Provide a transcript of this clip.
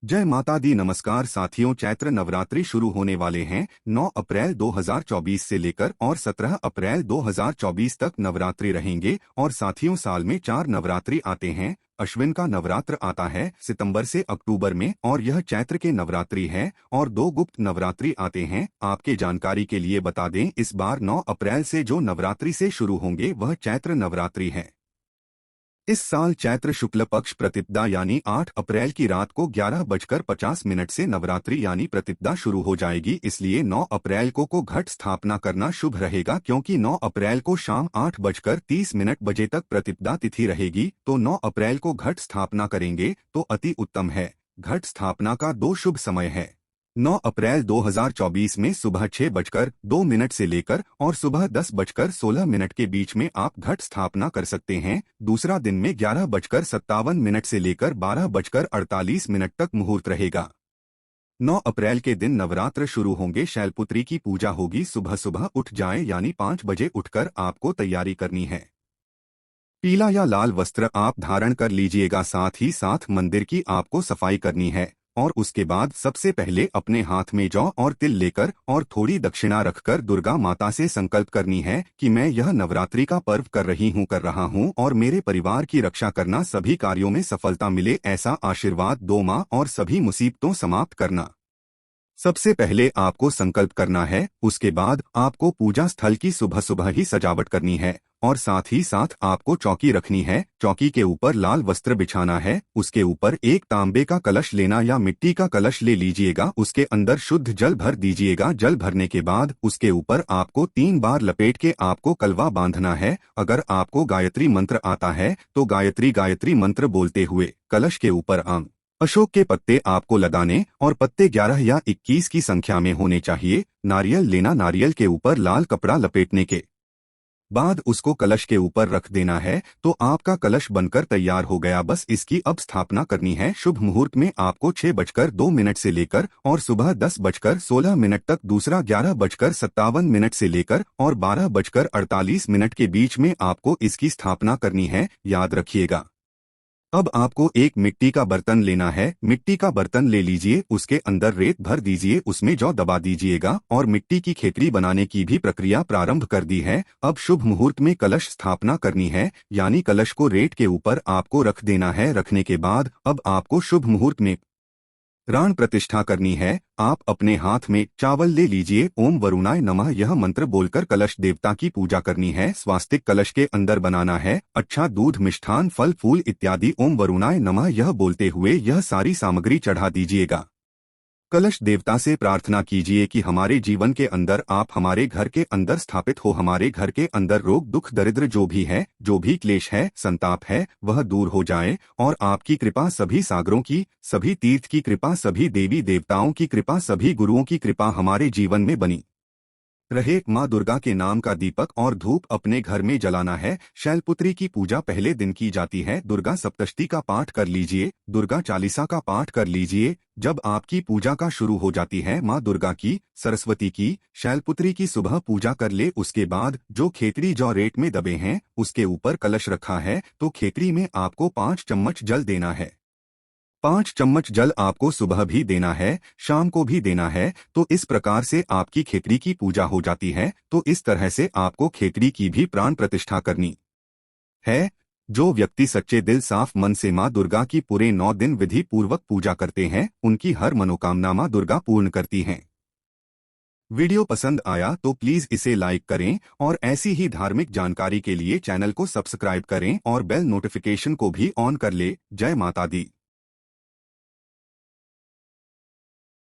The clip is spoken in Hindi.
जय माता दी। नमस्कार साथियों, चैत्र नवरात्रि शुरू होने वाले हैं 9 अप्रैल 2024 से लेकर और 17 अप्रैल 2024 तक नवरात्रि रहेंगे। और साथियों, साल में 4 नवरात्रि आते हैं। अश्विन का नवरात्र आता है सितंबर से अक्टूबर में और यह चैत्र के नवरात्रि है। और 2 गुप्त नवरात्रि आते हैं। आपके जानकारी के लिए बता दें, इस बार 9 अप्रैल से जो नवरात्रि से शुरू होंगे वह चैत्र नवरात्रि है। इस साल चैत्र शुक्ल पक्ष प्रतिपदा यानी 8 अप्रैल की रात को 11:50 से नवरात्रि यानी प्रतिपदा शुरू हो जाएगी। इसलिए 9 अप्रैल को घट स्थापना करना शुभ रहेगा, क्योंकि 9 अप्रैल को शाम 8:30 बजे तक प्रतिपदा तिथि रहेगी। तो 9 अप्रैल को घट स्थापना करेंगे तो अति उत्तम है। घट स्थापना का 2 शुभ समय है। 9 अप्रैल 2024 में सुबह 6:02 से लेकर और सुबह 10:16 के बीच में आप घट स्थापना कर सकते हैं। दूसरा दिन में 11:57 से लेकर 12:48 तक मुहूर्त रहेगा। 9 अप्रैल के दिन नवरात्र शुरू होंगे। शैलपुत्री की पूजा होगी। सुबह सुबह उठ जाएं, यानी 5 बजे उठकर आपको तैयारी करनी है। पीला या लाल वस्त्र आप धारण कर लीजिएगा। साथ ही साथ मंदिर की आपको सफाई करनी है। और उसके बाद सबसे पहले अपने हाथ में जौ और तिल लेकर और थोड़ी दक्षिणा रखकर दुर्गा माता से संकल्प करनी है कि मैं यह नवरात्रि का पर्व कर रहा हूँ और मेरे परिवार की रक्षा करना, सभी कार्यों में सफलता मिले ऐसा आशीर्वाद दो माँ, और सभी मुसीबतों समाप्त करना। सबसे पहले आपको संकल्प करना है। उसके बाद आपको पूजा स्थल की सुबह सुबह ही सजावट करनी है और साथ ही साथ आपको चौकी रखनी है। चौकी के ऊपर लाल वस्त्र बिछाना है। उसके ऊपर एक तांबे का कलश लेना या मिट्टी का कलश ले लीजिएगा। उसके अंदर शुद्ध जल भर दीजिएगा। जल भरने के बाद उसके ऊपर आपको 3 बार लपेट के आपको कलवा बांधना है। अगर आपको गायत्री मंत्र आता है तो गायत्री मंत्र बोलते हुए कलश के ऊपर आम अशोक के पत्ते आपको लगाने और पत्ते 11 या 21 की संख्या में होने चाहिए। नारियल लेना। नारियल के ऊपर लाल कपड़ा लपेटने के बाद उसको कलश के ऊपर रख देना है तो आपका कलश बनकर तैयार हो गया। बस इसकी अब स्थापना करनी है। शुभ मुहूर्त में आपको 6:02 से लेकर और सुबह 10:16 तक, दूसरा 11:57 से लेकर और 12:48 के बीच में आपको इसकी स्थापना करनी है। याद रखिएगा। अब आपको एक मिट्टी का बर्तन लेना है। मिट्टी का बर्तन ले लीजिए, उसके अंदर रेत भर दीजिए, उसमें जौ दबा दीजिएगा और मिट्टी की खेतरी बनाने की भी प्रक्रिया प्रारंभ कर दी है। अब शुभ मुहूर्त में कलश स्थापना करनी है, यानी कलश को रेत के ऊपर आपको रख देना है। रखने के बाद अब आपको शुभ मुहूर्त में प्राण प्रतिष्ठा करनी है। आप अपने हाथ में चावल ले लीजिए। ओम वरुणाय नमः यह मंत्र बोलकर कलश देवता की पूजा करनी है। स्वास्तिक कलश के अंदर बनाना है। अच्छा दूध, मिष्ठान, फल फूल इत्यादि ओम वरुणाय नमः यह बोलते हुए यह सारी सामग्री चढ़ा दीजिएगा। कलश देवता से प्रार्थना कीजिए कि हमारे जीवन के अंदर आप हमारे घर के अंदर स्थापित हो। हमारे घर के अंदर रोग, दुख, दरिद्र जो भी है, जो भी क्लेश है, संताप है, वह दूर हो जाए और आपकी कृपा, सभी सागरों की, सभी तीर्थ की कृपा, सभी देवी देवताओं की कृपा, सभी गुरुओं की कृपा हमारे जीवन में बनी रहे। माँ दुर्गा के नाम का दीपक और धूप अपने घर में जलाना है। शैलपुत्री की पूजा पहले दिन की जाती है। दुर्गा सप्तशती का पाठ कर लीजिए। दुर्गा चालीसा का पाठ कर लीजिए। जब आपकी पूजा का शुरू हो जाती है माँ दुर्गा की, सरस्वती की, शैलपुत्री की सुबह पूजा कर ले। उसके बाद जो खेतरी जौ रेत में दबे हैं उसके ऊपर कलश रखा है तो खेतरी में आपको 5 चम्मच जल देना है। 5 चम्मच जल आपको सुबह भी देना है, शाम को भी देना है। तो इस प्रकार से आपकी खेतरी की पूजा हो जाती है। तो इस तरह से आपको खेतरी की भी प्राण प्रतिष्ठा करनी है। जो व्यक्ति सच्चे दिल, साफ मन से माँ दुर्गा की पूरे 9 दिन विधि पूर्वक पूजा करते हैं, उनकी हर मनोकामना माँ दुर्गा पूर्ण करती हैं। वीडियो पसंद आया तो प्लीज इसे लाइक करें और ऐसी ही धार्मिक जानकारी के लिए चैनल को सब्सक्राइब करें और बेल नोटिफिकेशन को भी ऑन कर ले। जय माता दी।